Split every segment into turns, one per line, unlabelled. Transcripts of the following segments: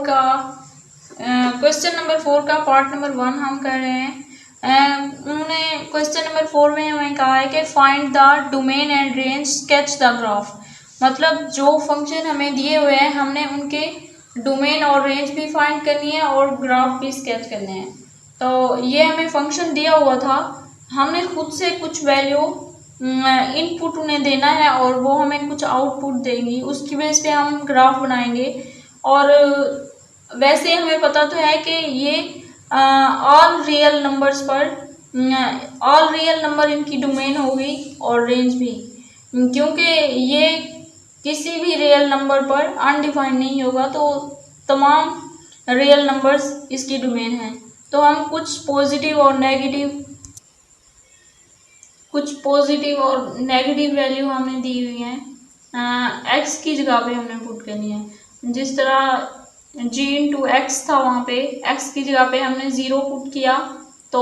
का question number 4 का part number 1 हम कर रहे हैं। उन्होंने क्वेश्चन नंबर 4 में हमें कहा है कि find the domain and range sketch the graph. मतलब जो फंक्शन हमें दिए हुए हैं हमने उनके डोमेन और रेंज भी फाइंड करनी है और ग्राफ भी स्केच करने हैं। तो ये हमें फंक्शन दिया हुआ था, हमने खुद से कुछ वैल्यू इनपुट उन्हें देना है और वो हमें कुछ आउटपुट देंगी, उसकी बेस पे हम ग्राफ बनाएंगे। और वैसे हमें पता तो है कि ये ऑल रियल नंबर्स पर ऑल रियल नंबर इनकी डोमेन होगी और रेंज भी, क्योंकि ये किसी भी रियल नंबर पर अनडिफाइंड नहीं होगा, तो तमाम रियल नंबर्स इसकी डोमेन है। तो हम कुछ पॉजिटिव और नेगेटिव वैल्यू हमने दी हुई है, एक्स की जगह पे हमने पुट करनी है। जिस तरह g इंटू एक्स था, वहाँ पे x की जगह पे हमने 0 पुट किया, तो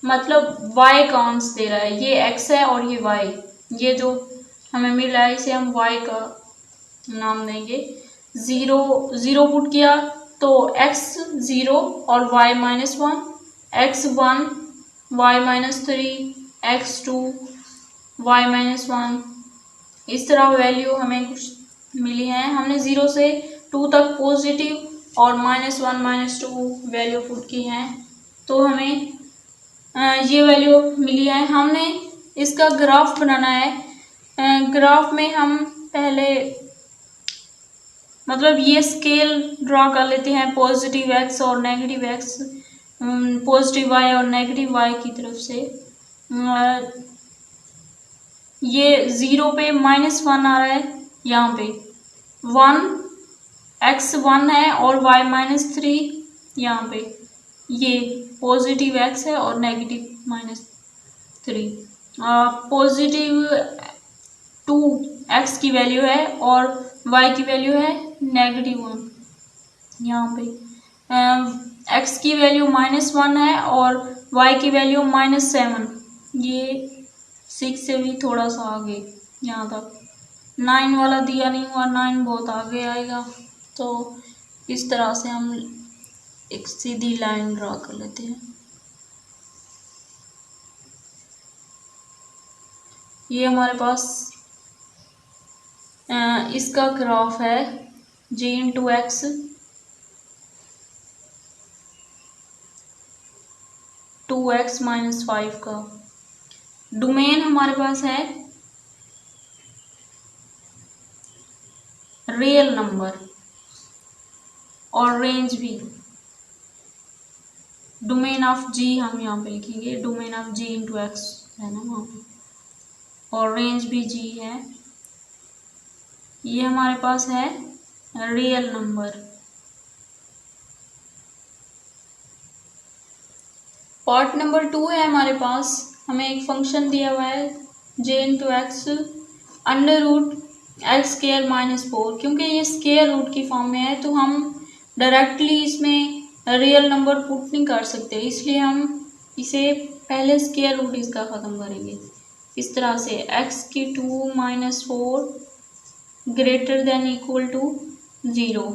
मतलब y का आंसर दे रहा है, ये x है और ये y, ये जो हमें मिल रहा है इसे हम y का नाम देंगे। 0 पुट किया तो x 0 और y -1, x 1 y -3, x 2 y -1, इस तरह वैल्यू हमें कुछ मिली है। हमने 0 से 2 तक पॉजिटिव और -1 -2 वैल्यू पुट की हैं, तो हमें ये वैल्यू मिली है। हमने इसका ग्राफ बनाना है। ग्राफ में हम पहले मतलब ये स्केल ड्रा कर लेते हैं, पॉजिटिव x और नेगेटिव x, पॉजिटिव y और नेगेटिव y की तरफ से। ये 0 पे -1 आ रहा है, यहाँ पे 1 x 1 है और y -3, यहाँ पे ये पॉजिटिव x है और नेगेटिव -3। पॉजिटिव 2 x की वैल्यू है और y की वैल्यू है -1, यहाँ पे x की वैल्यू -1 है और y की वैल्यू -7, ये 6 से भी थोड़ा सा आगे यहाँ तक। 9 वाला दिया नहीं हुआ, 9 बहुत आगे आएगा। तो इस तरह से हम एक सीधी लाइन ड्रा कर लेते हैं। ये हमारे पास इसका ग्राफ है g इंटू एक्स 2x -5 का। डोमेन हमारे पास है रियल नंबर और रेंज भी। डोमेन ऑफ g हम यहाँ पे लिखेंगे, domain of g into x है ना वहाँ पे, और रेंज भी g है। ये हमारे पास है रियल नंबर। पार्ट नंबर 2 है हमारे पास, हमें एक फंक्शन दिया हुआ है j into x under root x square -4। क्योंकि ये स्केयर रूट की फॉर्म में है तो हम डायरेक्टली इसमें रियल नंबर पुट नहीं कर सकते, इसलिए हम इसे पहले स्केयर रूट इसका ख़त्म करेंगे इस तरह से। x की 2 -4 greater than equal to 0,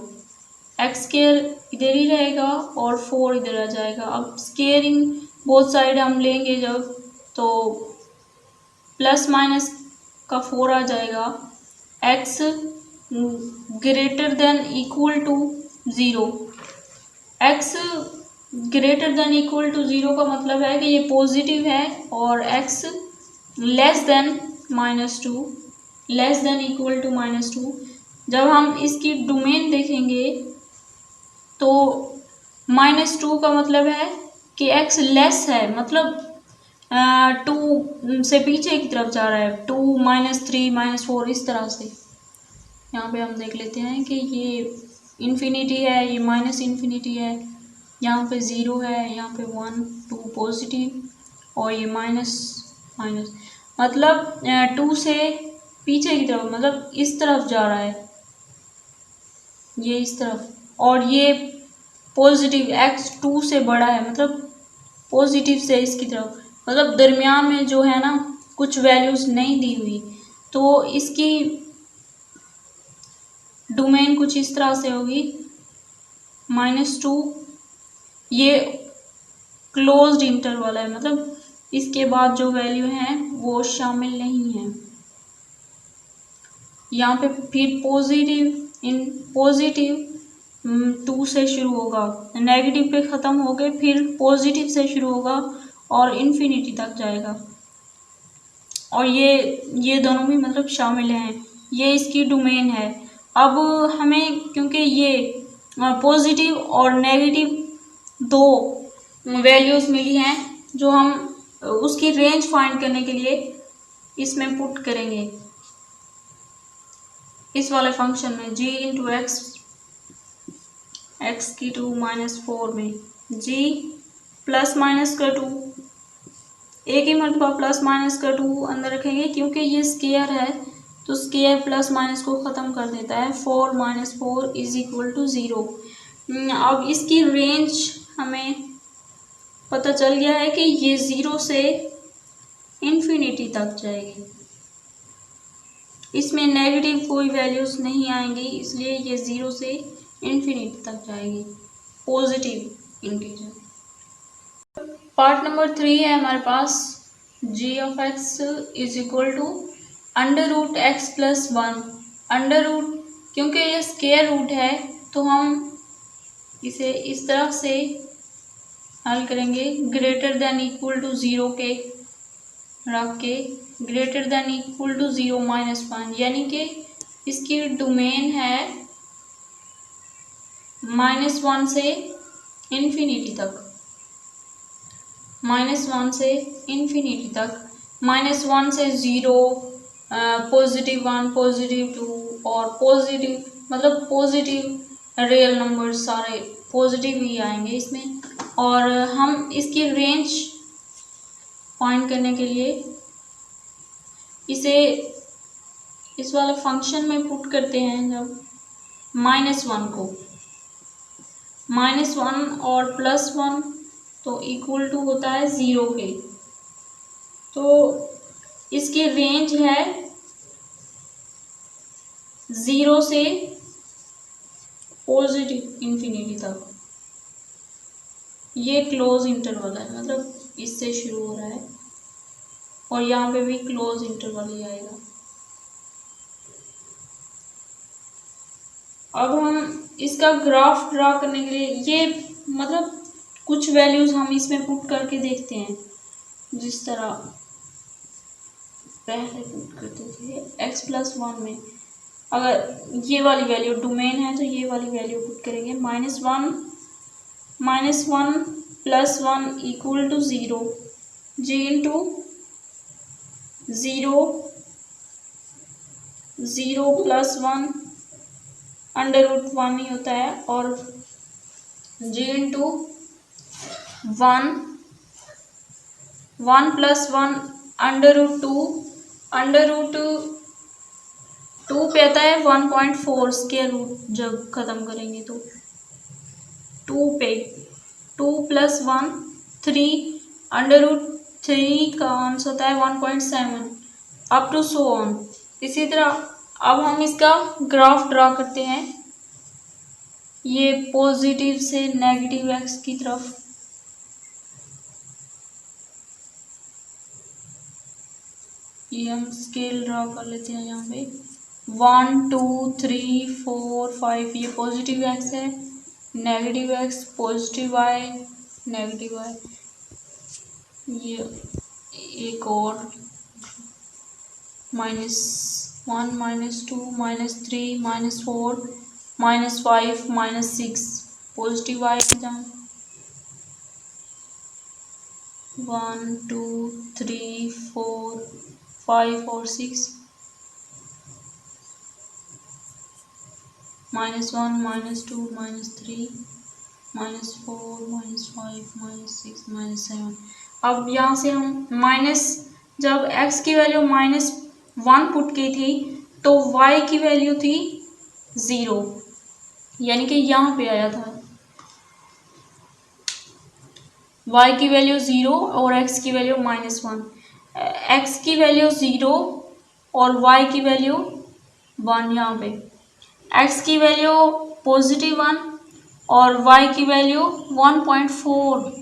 x square इधर ही रहेगा और 4 इधर आ जाएगा। अब स्केयरिंग बोथ साइड हम लेंगे जब, तो प्लस माइनस का 4 आ जाएगा। x greater than equal to 0, x greater than equal to 0 का मतलब है कि ये पॉजिटिव है, और x less than -2, less than equal to -2। जब हम इसकी डोमेन देखेंगे तो -2 का मतलब है कि x लेस है, मतलब 2 से पीछे की तरफ जा रहा है, 2 -3 -4 इस तरह से। यहाँ पे हम देख लेते हैं कि ये इन्फिनिटी है, ये -इन्फिनिटी है, यहाँ पे 0 है, यहाँ पे 1 2 पॉजिटिव, और ये माइनस मतलब 2 से पीछे की तरफ, मतलब इस तरफ जा रहा है, ये इस तरफ, और ये पॉजिटिव x 2 से बड़ा है, मतलब पॉजिटिव से इसकी तरफ, मतलब दरमियान में जो है ना कुछ वैल्यूज नहीं दी हुई, तो इसकी डोमेन कुछ इस तरह से होगी, -2, ये क्लोज्ड इंटरवल है, मतलब इसके बाद जो वैल्यू है वो शामिल नहीं है। यहाँ पे फिर पॉजिटिव 2 से शुरू होगा, नेगेटिव पे ख़त्म हो गए, फिर पॉजिटिव से शुरू होगा और इन्फिनिटी तक जाएगा। और ये दोनों भी मतलब शामिल हैं, ये इसकी डोमेन है। अब हमें क्योंकि ये पॉजिटिव और नेगेटिव दो वैल्यूज़ मिली हैं, जो हम उसकी रेंज फाइंड करने के लिए इसमें पुट करेंगे, इस वाले फंक्शन में g इंटू एक्स की 2 -4 में g प्लस माइनस का 2, एक ही मरतबा प्लस माइनस का 2 अंदर रखेंगे, क्योंकि ये स्केयर है तो स्केयर प्लस माइनस को ख़त्म कर देता है। 4 - 4 = 0। अब इसकी रेंज हमें पता चल गया है कि ये 0 से इन्फिनिटी तक जाएगी, इसमें नेगेटिव कोई वैल्यूज़ नहीं आएंगी, इसलिए ये 0 से इन्फिनिटी तक जाएगी, पॉजिटिव इंटीजर। पार्ट नंबर 3 है हमारे पास, g(x) = √x + 1। अंडर रूट, क्योंकि ये स्क्वायर रूट है तो हम इसे इस तरह से हल करेंगे, ग्रेटर देन इक्वल टू 0 के रख के, ग्रेटर देन इक्वल टू 0 -1, यानी कि इसकी डोमेन है -1 से इन्फिनिटी तक, -1 से इन्फिनिटी तक, -1 से 0, +1, +2 और पॉजिटिव, मतलब पॉजिटिव रियल नंबर सारे पॉजिटिव ही आएंगे इसमें। और हम इसकी रेंज फाइंड करने के लिए इसे इस वाले फंक्शन में पुट करते हैं, जब -1 को, -1 और +1 तो इक्वल टू होता है 0 के, तो इसकी रेंज है 0 से पॉजिटिव इन्फिनिटी तक। ये क्लोज इंटरवल है, मतलब इससे शुरू हो रहा है और यहाँ पे भी क्लोज इंटरवल ही आएगा। अब हम इसका ग्राफ ड्रा करने के लिए ये मतलब कुछ वैल्यूज़ हम इसमें पुट करके देखते हैं, जिस तरह पहले पुट करते थे x + 1 में। अगर ये वाली वैल्यू डोमेन है तो ये वाली वैल्यू पुट करेंगे, -1 + 1 = 0, g इंटू 0 + 1 √1 ही होता है, और g इंटू 1 + 1 √2 पे आता है 1.4, स्क्वायर रूट जब ख़त्म करेंगे तो 2 पे 2 + 1 3, √3 का आंसर होता है 1.7, अप टू सो ऑन। इसी तरह अब हम इसका ग्राफ ड्रा करते हैं, ये पॉजिटिव से नेगेटिव x की तरफ, ये हम स्केल ड्रा कर लेते हैं। यहाँ पे 1 2 3 4 5 ये पॉजिटिव x है, negative x, positive y, negative y, ये एक और -1 -2 -3 -4 -5 -6 पॉजिटिव y की जगह 1 2 3 4 5 और 6 -1 -2 -3 -4 -5 -6 -7। अब यहाँ से हम जब x की वैल्यू -1 पुट की थी तो y की वैल्यू थी 0, यानी कि यहाँ पे आया था y की वैल्यू 0 और x की वैल्यू -1, x की वैल्यू 0 और y की वैल्यू 1 यहाँ पे, x की वैल्यू +1 और y की वैल्यू 1.4,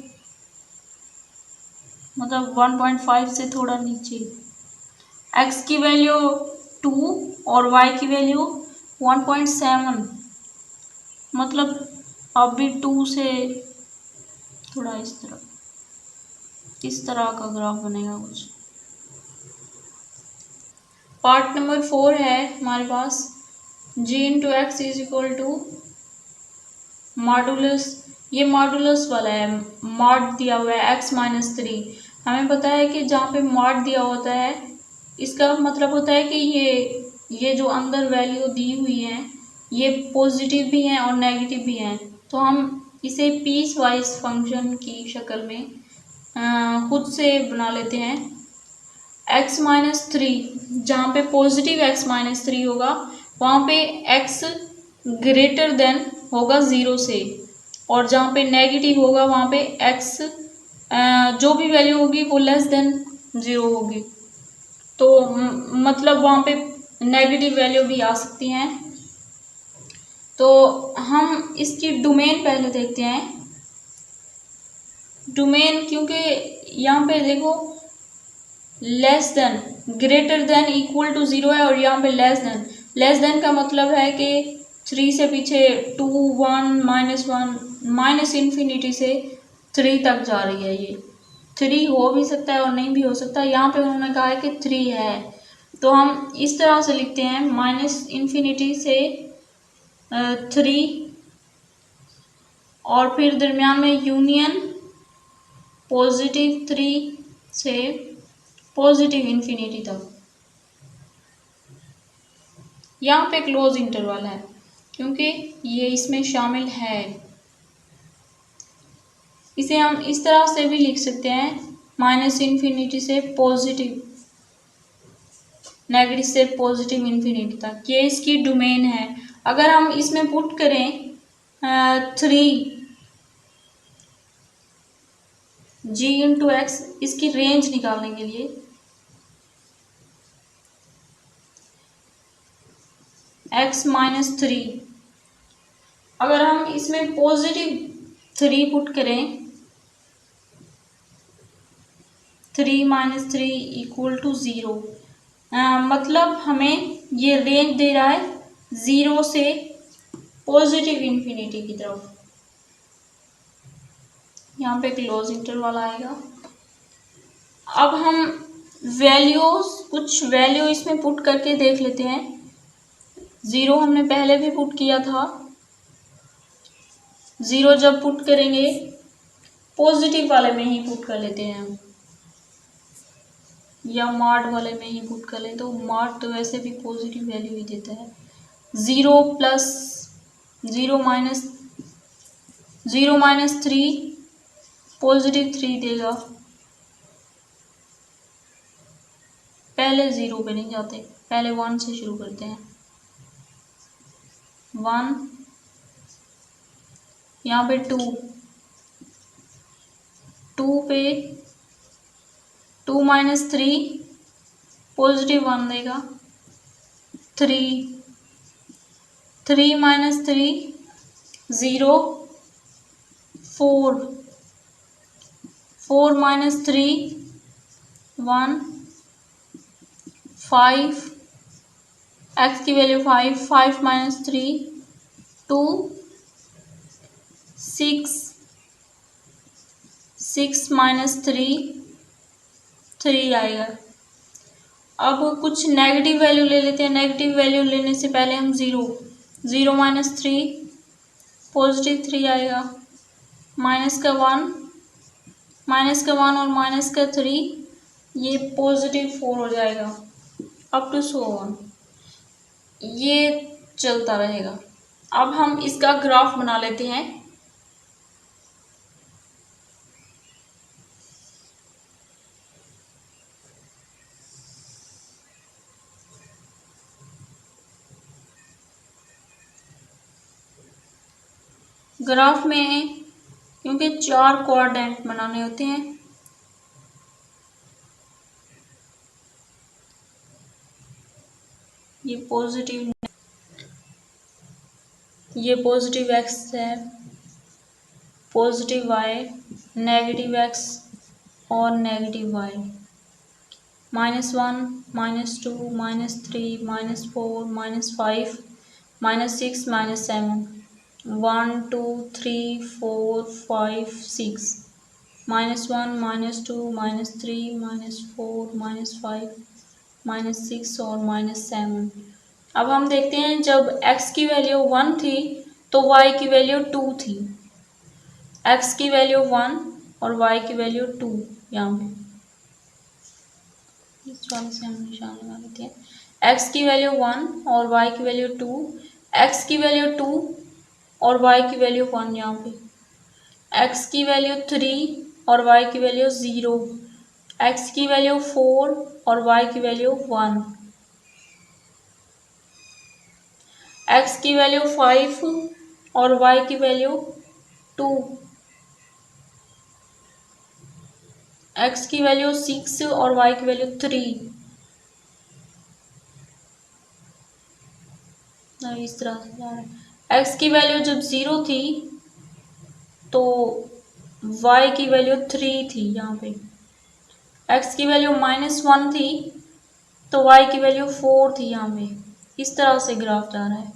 मतलब 1.5 से थोड़ा नीचे। x की वैल्यू 2 और y की वैल्यू 1.7, मतलब अब भी 2 से थोड़ा इस तरह का ग्राफ बनेगा कुछ। पार्ट नंबर 4 है हमारे पास, g into x is equal to modulus. ये मॉडुलस वाला है, मॉड दिया हुआ है x-3। हमें पता है कि जहाँ पे मॉड दिया होता है इसका मतलब होता है कि ये जो अंदर वैल्यू दी हुई है ये पॉजिटिव भी हैं और नेगेटिव भी हैं। तो हम इसे पीस वाइज फंक्शन की शक्ल में खुद से बना लेते हैं। x-3, जहाँ पे पॉजिटिव x-3 होगा वहाँ पे x ग्रेटर देन होगा 0 से, और जहाँ पे नेगेटिव होगा वहाँ पे x जो भी वैल्यू होगी वो लेस देन 0 होगी। तो मतलब वहाँ पे नेगेटिव वैल्यू भी आ सकती हैं। तो हम इसकी डोमेन पहले देखते हैं। डोमेन, क्योंकि यहाँ पे देखो less than, greater than, equal to 0 है और यहाँ पे लेस देन का मतलब है कि 3 से पीछे 2, 1, -1, माइनस इन्फिनिटी से 3 तक जा रही है। ये 3 हो भी सकता है और नहीं भी हो सकता। यहाँ पे उन्होंने कहा है कि 3 है, तो हम इस तरह से लिखते हैं -इन्फिनिटी से 3 और फिर दरमियान में यूनियन +3 से +इन्फिनिटी तक। यहाँ पे क्लोज इंटरवल है क्योंकि ये इसमें शामिल है। इसे हम इस तरह से भी लिख सकते हैं, -इन्फिनिटी से पॉजिटिव, नेगेटिव से +इन्फिनिटी तक। ये इसकी डोमेन है। अगर हम इसमें पुट करें 3 g इंटू एक्स, इसकी रेंज निकालने के लिए x-3, अगर हम इसमें +3 पुट करें, 3 - 3 इक्वल टू 0, मतलब हमें ये रेंज दे रहा है 0 से +इन्फिनिटी की तरफ। यहाँ पे क्लोज इंटरवल आएगा। अब हम कुछ वैल्यू इसमें पुट करके देख लेते हैं। 0 हमने पहले भी पुट किया था। 0 जब पुट करेंगे पॉजिटिव वाले में ही पुट कर लेते हैं हम, या मॉड वाले में ही पुट कर लें, तो मॉड तो वैसे भी पॉजिटिव वैल्यू ही देता है। 0 प्लस 0 माइनस 3 +3 देगा। पहले 0 पे नहीं जाते, पहले 1 से शुरू करते हैं। 1, यहाँ पे 2 पे 2 - 3 +1 देगा। 3 - 3 0, 4 - 3 1, 5, x की वैल्यू 5, 5 - 3 2, 6, 6 - 3 3 आएगा। अब कुछ नेगेटिव वैल्यू ले लेते हैं। नेगेटिव वैल्यू लेने से पहले हम 0 - 3 +3 आएगा, -1 और -3 ये +4 हो जाएगा, अप टू सो ऑन। ये चलता रहेगा। अब हम इसका ग्राफ बना लेते हैं। ग्राफ में क्योंकि 4 क्वाड्रेंट बनाने होते हैं, ये पॉजिटिव ये पॉजिटिव एक्स है, पॉजिटिव वाई, नेगेटिव एक्स और नेगेटिव वाई, -1, -2, -3, -4, -5, -6, -7, 1 2 3 4 5 6, -1, -2, -3, -4, -5, -6 और -7। अब हम देखते हैं जब x की वैल्यू 1 थी तो y की वैल्यू 2 थी। x की वैल्यू 1 और y की वैल्यू 2, यहाँ पे इस वाले से हम निशान लगा देते हैं। x की वैल्यू 1 और y की वैल्यू 2, x की वैल्यू 2 और y की वैल्यू 1, यहाँ पे x की वैल्यू 3 और y की वैल्यू 0, x की वैल्यू 4 और y की वैल्यू 1, x की वैल्यू 5 और y की वैल्यू 2, x की वैल्यू 6 और y की वैल्यू 3। इस तरह से जा रहा है। x की वैल्यू जब 0 थी तो y की वैल्यू 3 थी, यहाँ पे x की वैल्यू -1 थी तो y की वैल्यू 4 थी, यहाँ पे इस तरह से ग्राफ जा रहा है।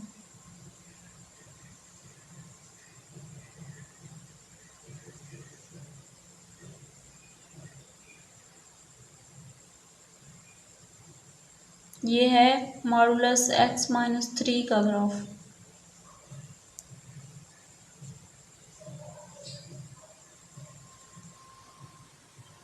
ये है मॉडुलस x-3 का ग्राफ।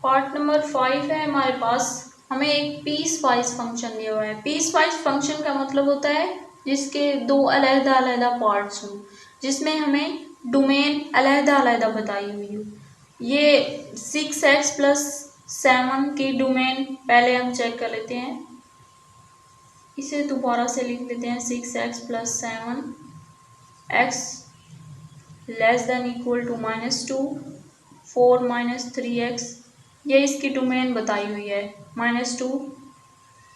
पार्ट नंबर 5 है हमारे पास। हमें एक पीस वाइज फंक्शन दिया हुआ है। पीस वाइज फंक्शन का मतलब होता है जिसके दो अलग अलग पार्ट्स हों, जिसमें हमें डोमेन अलग अलग बताई हुई हो। ये 6x + 7 की डोमेन पहले हम चेक कर लेते हैं। इसे दोबारा से लिख लेते हैं 6x + 7, x < = -2, 4 - 3x, ये इसकी डोमेन बताई हुई है, -2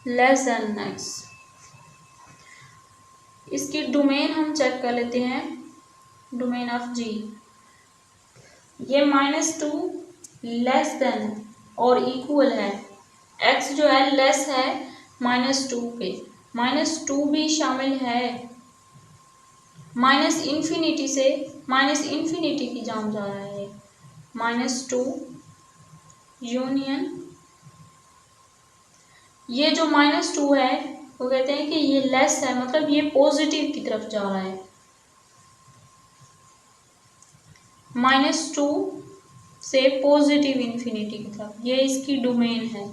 < x। इसकी डोमेन हम चेक कर लेते हैं, डोमेन ऑफ G। ये -2 और इक्वल है, x जो है लेस है -2 पे, -2 भी शामिल है, -∞ से -∞ की जान जा रहा है, -2 यूनियन। ये जो -2 है वो कहते हैं कि ये लेस है, मतलब ये पॉजिटिव की तरफ जा रहा है, -2 से पॉजिटिव इन्फिनिटी की तरफ, ये इसकी डोमेन है।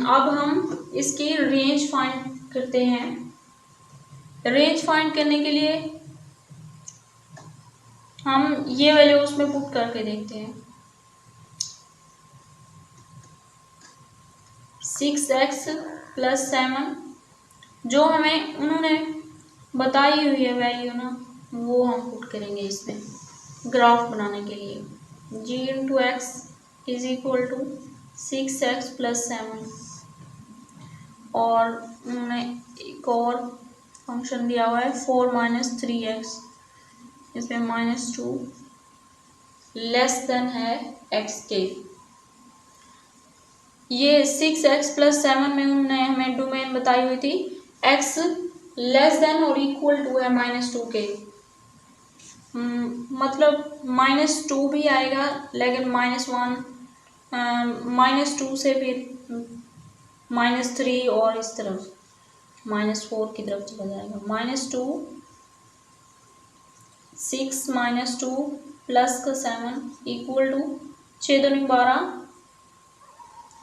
अब हम इसकी रेंज फाइंड करते हैं। रेंज फाइंड करने के लिए हम ये वैल्यू उसमें पुट करके देखते हैं। 6x + 7 जो हमें उन्होंने बताई हुई है वैल्यू ना, वो हम पुट करेंगे इसमें ग्राफ बनाने के लिए। G × x = 6x + 7, और उन्होंने एक और फंक्शन दिया हुआ है 4 - 3x, इसमें -2 < है x के। ये 6x + 7 में उन्होंने हमें डोमेन बताई हुई थी, x < और = है -2 के। मतलब -2 भी आएगा, लेकिन -1 -2 से फिर -3 और इस तरफ -4 की तरफ चला जाएगा। -2 6 -2 + 7 = 6 दूनी 12,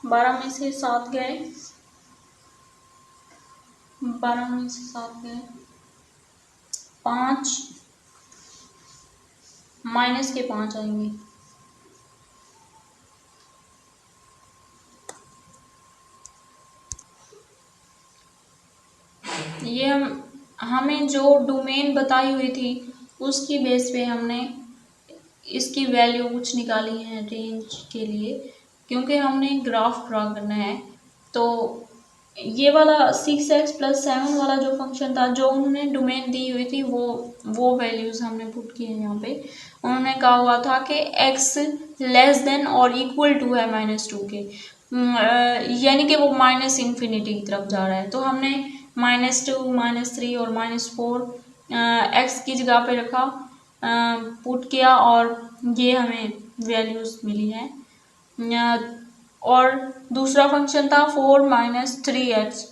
12 में से 7 गए, 12 में से 7 गए, 5 -5 आएंगे। ये हमें जो डोमेन बताई हुई थी उसकी बेस पे हमने इसकी वैल्यू कुछ निकाली है रेंज के लिए, क्योंकि हमने ग्राफ ड्रा करना है तो ये वाला 6x+7 वाला जो फंक्शन था, जो उन्होंने डोमेन दी हुई थी, वो वैल्यूज़ हमने पुट किए हैं यहाँ पे। उन्होंने कहा हुआ था कि x लेस देन और इक्वल टू है -2 के, यानी कि वो माइनस इन्फिनिटी की तरफ जा रहा है। तो हमने -2, -3 और -4 x की जगह पे रखा, पुट किया और ये हमें वैल्यूज़ मिली हैं। और दूसरा फंक्शन था 4 - 3x,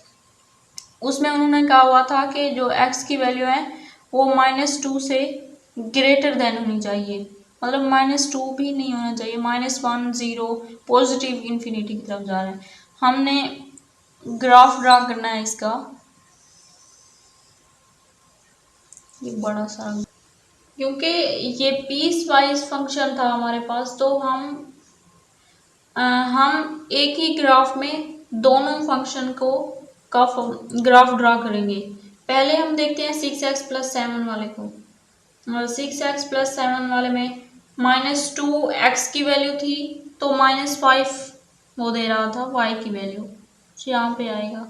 उसमें उन्होंने कहा हुआ था कि जो x की वैल्यू है वो -2 से ग्रेटर देन होनी चाहिए, मतलब -2 भी नहीं होना चाहिए, -1, 0, पॉजिटिव इन्फिनिटी की तरफ जा रहा है। हमने ग्राफ ड्रा करना है इसका, ये बड़ा सारा, क्योंकि ये पीस वाइज फंक्शन था हमारे पास, तो हम एक ही ग्राफ में दोनों फंक्शन को का ग्राफ ड्रा करेंगे। पहले हम देखते हैं 6x+7 वाले को। 6x+7 वाले में -2x की वैल्यू थी, तो -5 वो दे रहा था y की वैल्यू, यहाँ पे आएगा।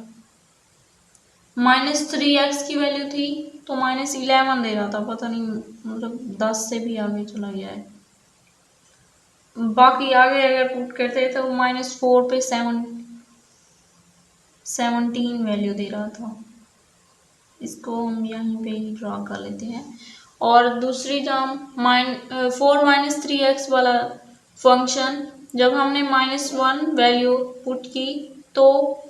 -3x की वैल्यू थी तो -11 दे रहा था, पता नहीं मतलब 10 से भी आगे चला गया है। बाकी आगे अगर पुट करते तो -4 पे 17 वैल्यू दे रहा था। इसको हम यहीं पे ही ड्रा कर लेते हैं। और दूसरी टर्म 4 - 3x वाला फंक्शन, जब हमने -1 वैल्यू पुट की तो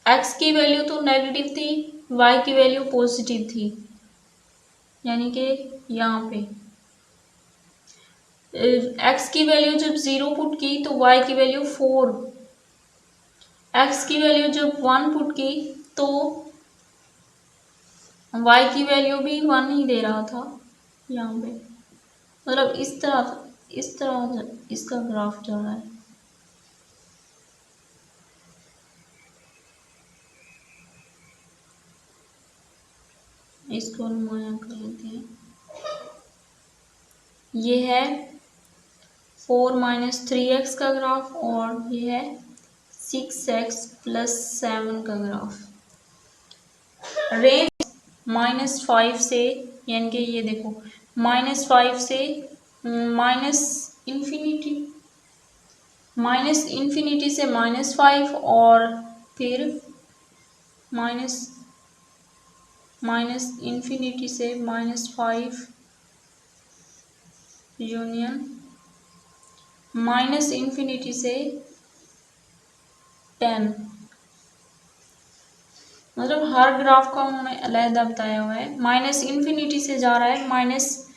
x की वैल्यू तो नेगेटिव थी, y की वैल्यू पॉजिटिव थी, यानी कि यहाँ पे x की वैल्यू जब 0 पुट की तो y की वैल्यू 4, x की वैल्यू जब 1 पुट की तो y की वैल्यू भी 1 ही दे रहा था यहाँ पे। मतलब इस तरह इसका ग्राफ जा रहा है। इसको नुमाया कर लेते हैं। ये है 4 - 3x का ग्राफ और ये है 6x+7 का ग्राफ। रेंज -5 से, यानी कि ये देखो -5 से -इन्फिनिटी, -इन्फिनिटी से -5 और फिर -इन्फिनिटी से -5 यूनियन -इन्फिनिटी से 10, मतलब हर ग्राफ का उन्होंने अलहदा बताया हुआ है। -इन्फिनिटी से जा रहा है माइनस,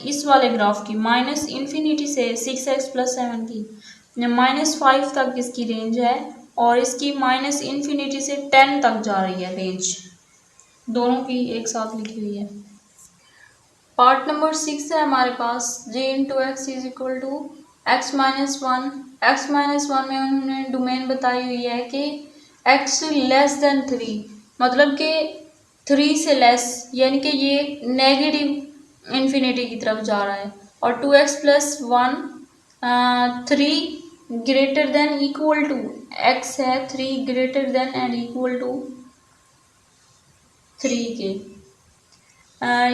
इस वाले ग्राफ की -इन्फिनिटी से 6x+7 की -5 तक इसकी रेंज है, और इसकी -इन्फिनिटी से 10 तक जा रही है रेंज, दोनों की एक साथ लिखी हुई है। पार्ट नंबर 6 है हमारे पास, J×x is equal to x - 1। x - 1 में उन्होंने डोमेन बताई हुई है कि x लेस देन 3, मतलब कि 3 से लेस, यानी कि ये नेगेटिव इन्फिनिटी की तरफ जा रहा है। और 2x+1 3 greater than equal to, x है 3 greater than and equal to 3 के,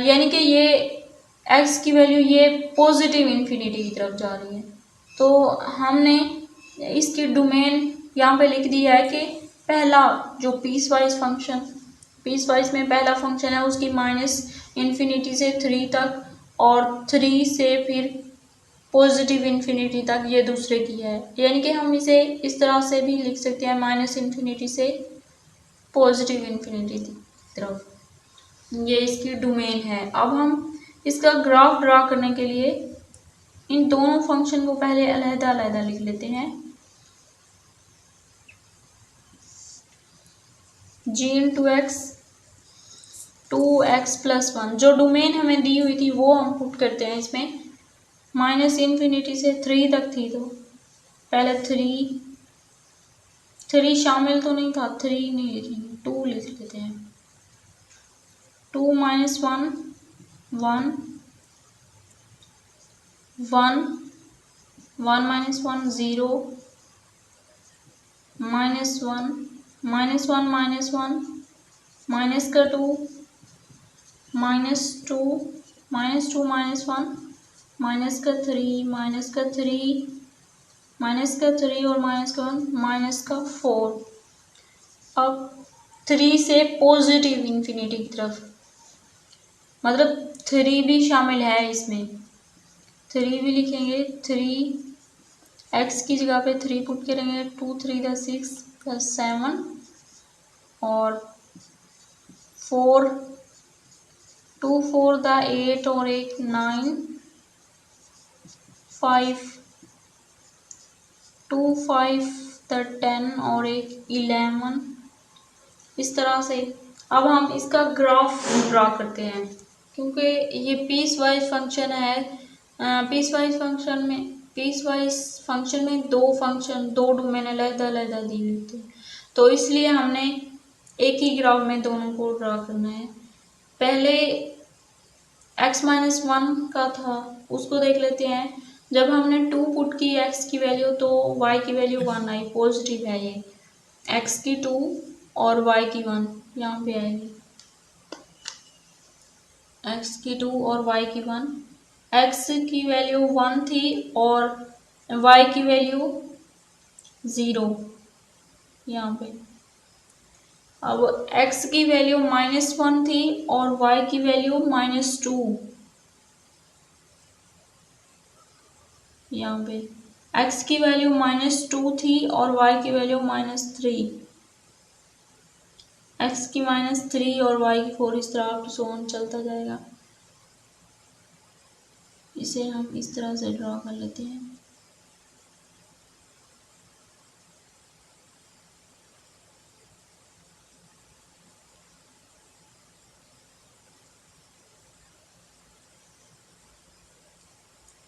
यानी कि ये x की वैल्यू ये पॉजिटिव इन्फिनिटी की तरफ जा रही है। तो हमने इसकी डोमेन यहाँ पे लिख दिया है कि पहला जो piecewise function, piecewise में पहला फंक्शन है उसकी -इन्फिनिटी से 3 तक और 3 से फिर पॉजिटिव इन्फिनिटी तक ये दूसरे की है, यानी कि हम इसे इस तरह से भी लिख सकते हैं -इन्फिनिटी से पॉजिटिव इन्फिनिटी की तरफ, ये इसकी डोमेन है। अब हम इसका ग्राफ ड्रा करने के लिए इन दोनों फंक्शन को पहले अलहदा अलहदा लिख लेते हैं। G×x 2x+1, जो डोमेन हमें दी हुई थी वो हम पुट करते हैं इसमें। -इन्फिनिटी से 3 तक थी, तो पहले 3 शामिल तो नहीं था, 3 नहीं लिखेंगे, 2 लिख लेते हैं। 2 - 1 1 1 1 - 1 0 -1 -1 -1 माइनस का 2 -2 -2 -1 माइनस का 3 माइनस का 3 माइनस का 3 और माइनस का 1 माइनस का 4। अब 3 से पॉजिटिव इन्फिनिटी की तरफ, मतलब 3 भी शामिल है इसमें, 3 भी लिखेंगे। 3 एक्स की जगह पे 3 पुट करेंगे, 2 3 द 6 प्लस 7 और 4 2 4 द 8 और एक 9 5 2 5 द 10 और एक 11। इस तरह से अब हम इसका ग्राफ ड्रा करते हैं, क्योंकि ये पीस वाइज फंक्शन है। पीस वाइज फंक्शन में दो डोमेन अलग अलग दी हुई होती है, तो इसलिए हमने एक ही ग्राफ में दोनों को ड्रा करना है। पहले x-1 का था, उसको देख लेते हैं। जब हमने 2 पुट की x की वैल्यू तो y की वैल्यू 1 आई, पॉजिटिव है ये। x की 2 और y की 1 यहाँ पे आएगी, x की 2 और y की 1। x की वैल्यू 1 थी और y की वैल्यू 0 यहाँ पे। अब x की वैल्यू -1 थी और y की वैल्यू -2 यहाँ पे। x की वैल्यू -2 थी और y की वैल्यू -3, x की -3 और y की 4, इस तरह अप टू सो ऑन चलता जाएगा। इसे हम इस तरह से ड्रा कर लेते हैं।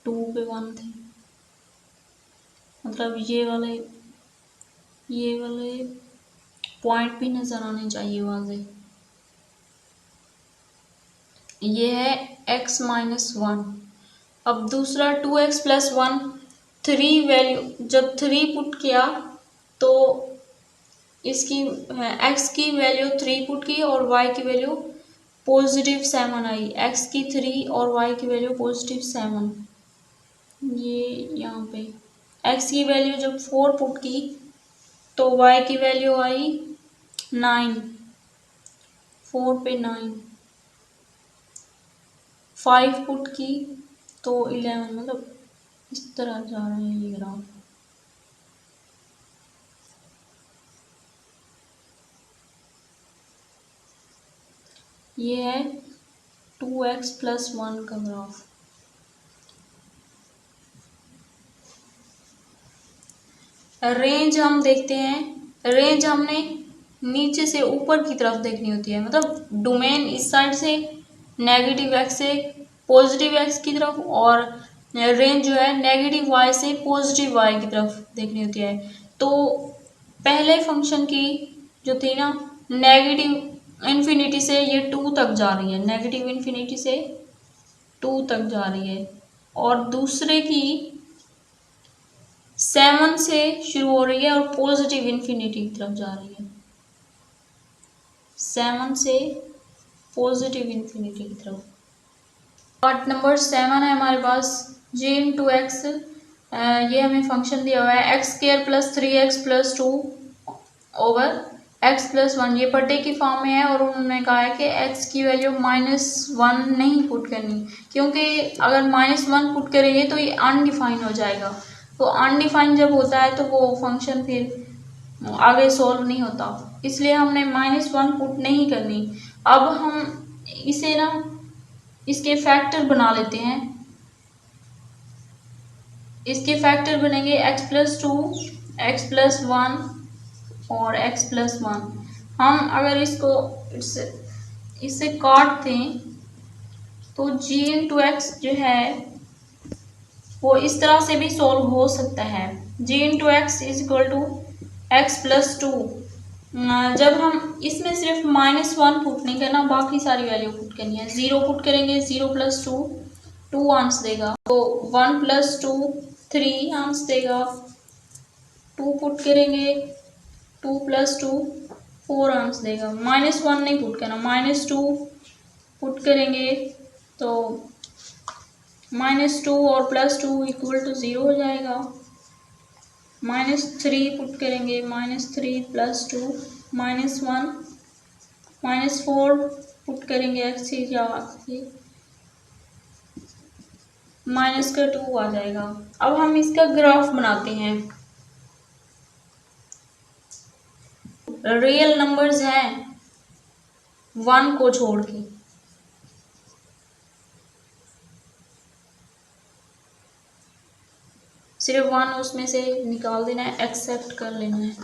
टू पे 1 थे, मतलब ये वाले पॉइंट भी नजर आने चाहिए वाजे। ये है x-1। अब दूसरा 2x + 1, 3 वैल्यू जब 3 पुट किया तो इसकी x की वैल्यू 3 पुट की और y की वैल्यू +7 आई। x की 3 और y की वैल्यू +7, ये यहाँ पे। x की वैल्यू जब 4 पुट की तो y की वैल्यू आई 9, 4 पे 9। 5 पुट की तो 11, मतलब इस तरह जा रहा है ये ग्राफ। ये है 2x + 1 का ग्राफ। रेंज हम देखते हैं। रेंज हमने नीचे से ऊपर की तरफ देखनी होती है, मतलब डोमेन इस साइड से -x से +x की तरफ, और रेंज जो है -y से +y की तरफ देखनी होती है। तो पहले फंक्शन की जो थी ना, -∞ से ये 2 तक जा रही है, -∞ से 2 तक जा रही है, और दूसरे की 7 से शुरू हो रही है और +∞ की तरफ जा रही है। 7 से +∞ की तरफ। पार्ट नंबर 7 है हमारे पास, j×x। ये हमें फंक्शन दिया हुआ है x² + 3x + 2 ओवर x + 1। ये पर डे की फॉर्म में है, और उन्होंने कहा है कि x की वैल्यू -1 नहीं पुट करनी, क्योंकि अगर -1 पुट करेंगे तो ये अनडिफाइन हो जाएगा। तो अनडिफाइन जब होता है तो वो फंक्शन फिर आगे सॉल्व नहीं होता, इसलिए हमने -1 पुट नहीं करनी। अब हम इसे ना इसके फैक्टर बना लेते हैं। इसके फैक्टर बनेंगे x + 2, x + 1 और x + 1। हम अगर इसको इससे काट दें तो g×x जो है वो इस तरह से भी सॉल्व हो सकता है। g×x = x + 2। जब हम इसमें सिर्फ -1 पुट नहीं करना, बाकी सारी वैल्यू पुट करनी है। 0 पुट करेंगे, 0 + 2 2 आंसर देगा, तो 1 + 2 3 आंसर देगा। 2 पुट करेंगे 2 + 2 4 आंसर देगा। -1 नहीं पुट करना, -2 पुट करेंगे तो -2 और +2 = 0 हो जाएगा। -3 पुट करेंगे, -3 + 2 -1 -4 पुट करेंगे, x जाके -2 आ जाएगा। अब हम इसका ग्राफ बनाते हैं। रियल नंबर्स हैं 1 को छोड़ के, सिर्फ 1 उसमें से निकाल देना है, एक्सेप्ट कर लेना है।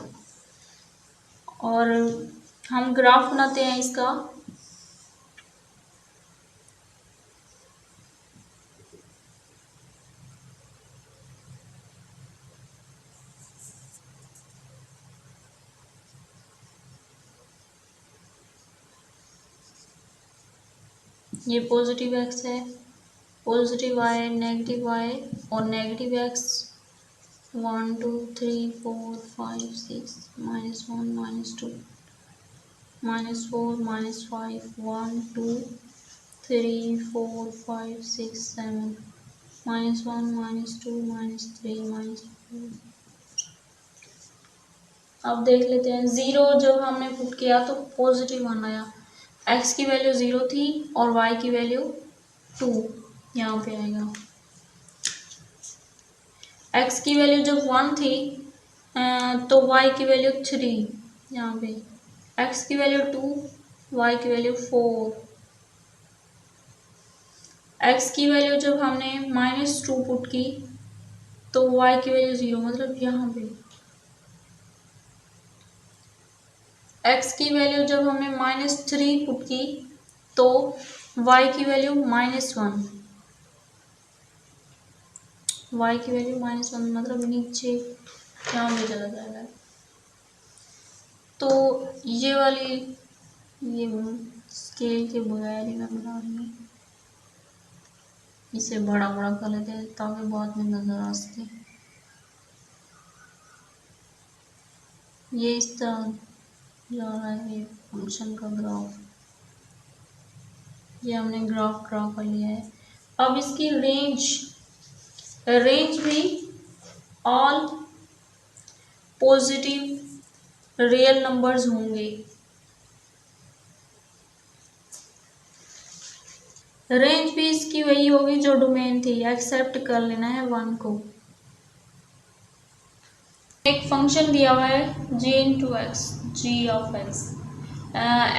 और हम ग्राफ बनाते हैं इसका। ये पॉजिटिव x है, पॉजिटिव y, नेगेटिव y और नेगेटिव x। 1 2 3 4 5 6 -1 -2 -4 -5 1 2 3 4 5 6 7 -1 -2 -3 -4। अब देख लेते हैं। 0 जब हमने पुट किया तो पॉजिटिव 1 आया, x की वैल्यू 0 थी और y की वैल्यू 2 यहाँ पे आएगा। x की वैल्यू जब 1 थी तो y की वैल्यू 3 यहाँ पे, x की वैल्यू 2, y की वैल्यू 4। x की वैल्यू जब हमने -2 पुट की तो y की वैल्यू 0, मतलब यहाँ पे। x की वैल्यू जब हमने -3 पुट की तो y की वैल्यू -1, y की वैल्यू -1, मतलब नीचे यहाँ पे चला जाएगा। तो ये वाली ये स्केल के बगैर ही मैं बना रही हूँ, इसे बड़ा बड़ा कर लेते हैं ताकि बाद में नज़र आ सके। ये इस तरह जा रहा है ये फंक्शन का ग्राफ। ये हमने ग्राफ ड्रा कर लिया है। अब इसकी रेंज भी ऑल पॉजिटिव रियल नंबर्स होंगे। रेंज भी इसकी वही होगी जो डोमेन थी, एक्सेप्ट कर लेना है 1 को। एक फंक्शन दिया हुआ है g/x, g(x)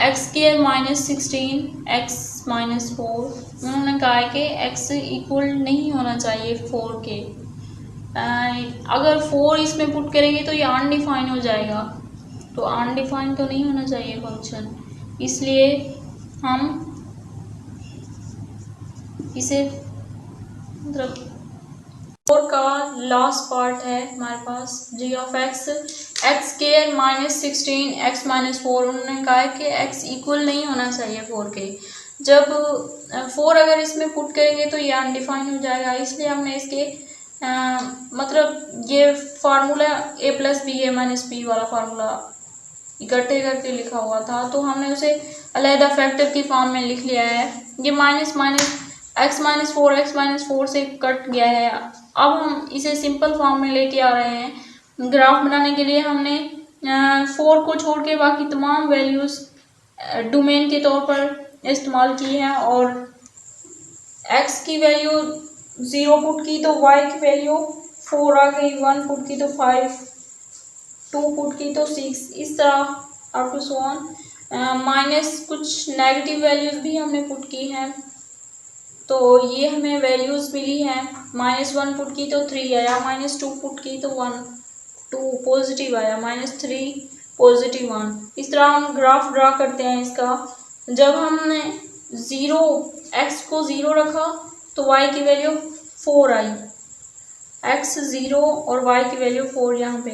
x² -16 x -4। उन्होंने कहा है कि x इक्वल नहीं होना चाहिए 4 के। अगर 4 इसमें पुट करेंगे तो ये अनडिफाइन हो जाएगा, तो अनडिफाइन तो नहीं होना चाहिए फंक्शन, इसलिए हम इसे मतलब 4 का लास्ट पार्ट है हमारे पास g(x) x² -16 x -4। उन्होंने कहा है कि x इक्वल नहीं होना चाहिए 4 के। जब 4 अगर इसमें पुट करेंगे तो ये अनडिफाइन हो जाएगा, इसलिए हमने इसके मतलब ये formula a + b a - b वाला फार्मूला इकट्ठे करके लिखा हुआ था, तो हमने उसे अलहदा फैक्टर की फॉर्म में लिख लिया है। ये माइनस x -4 से कट गया है। अब हम इसे सिंपल फॉर्म में लेके आ रहे हैं। ग्राफ बनाने के लिए हमने 4 को छोड़ के बाकी तमाम वैल्यूज़ डोमेन के तौर पर इस्तेमाल की हैं, और x की वैल्यू 0 पुट की तो y की वैल्यू 4 आ गई, 1 पुट की तो 5, 2 पुट की तो 6, इस तरह up to so on. Minus कुछ नेगेटिव वैल्यूज़ भी हमने पुट की हैं, तो ये हमें वैल्यूज़ मिली हैं। -1 पुट की तो 3 आया, -2 पुट की तो 1 2 पॉजिटिव आया, -3 पॉजिटिव 1। इस तरह हम ग्राफ ड्रा करते हैं इसका। जब हमने 0 x को 0 रखा तो y की वैल्यू 4 आई, x 0 और y की वैल्यू 4 यहाँ पे।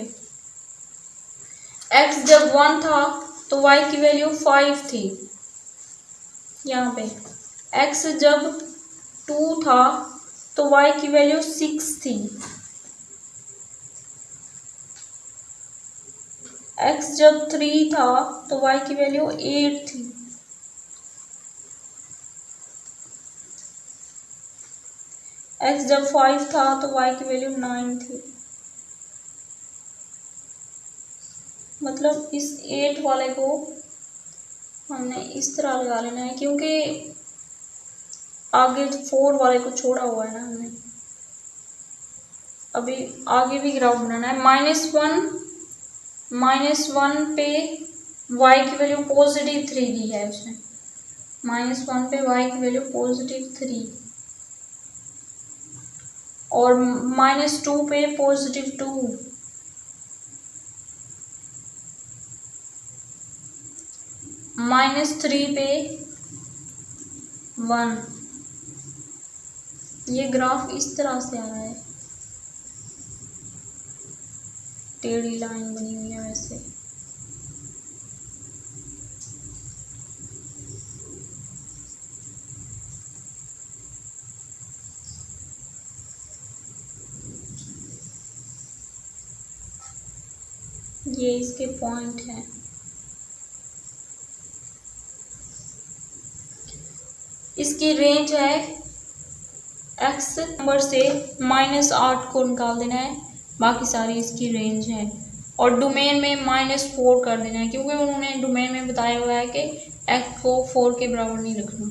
x जब 1 था तो y की वैल्यू 5 थी यहाँ पे। x जब 2 था तो y की वैल्यू 6 थी। x जब 3 था तो y की वैल्यू 8 थी। x जब 5 था तो y की वैल्यू 9 थी। मतलब इस 8 वाले को हमने इस तरह लगा लेना है, क्योंकि आगे 4 वाले को छोड़ा हुआ है ना हमने। अभी आगे भी ग्राफ बनाना है। -1 पे y की वैल्यू +3 दी है उसने। -1 पे y की वैल्यू +3 और -2 पे +2, -3 पे 1। ये ग्राफ इस तरह से आ रहा है, टेढ़ी लाइन बनी हुई है वैसे। ये इसके पॉइंट हैं। इसकी रेंज है x नंबर से -8 को निकाल देना है, बाकी सारी इसकी रेंज है। और डोमेन में -4 कर देना है, क्योंकि उन्होंने डोमेन में बताया हुआ है कि x को 4 के बराबर नहीं रखना।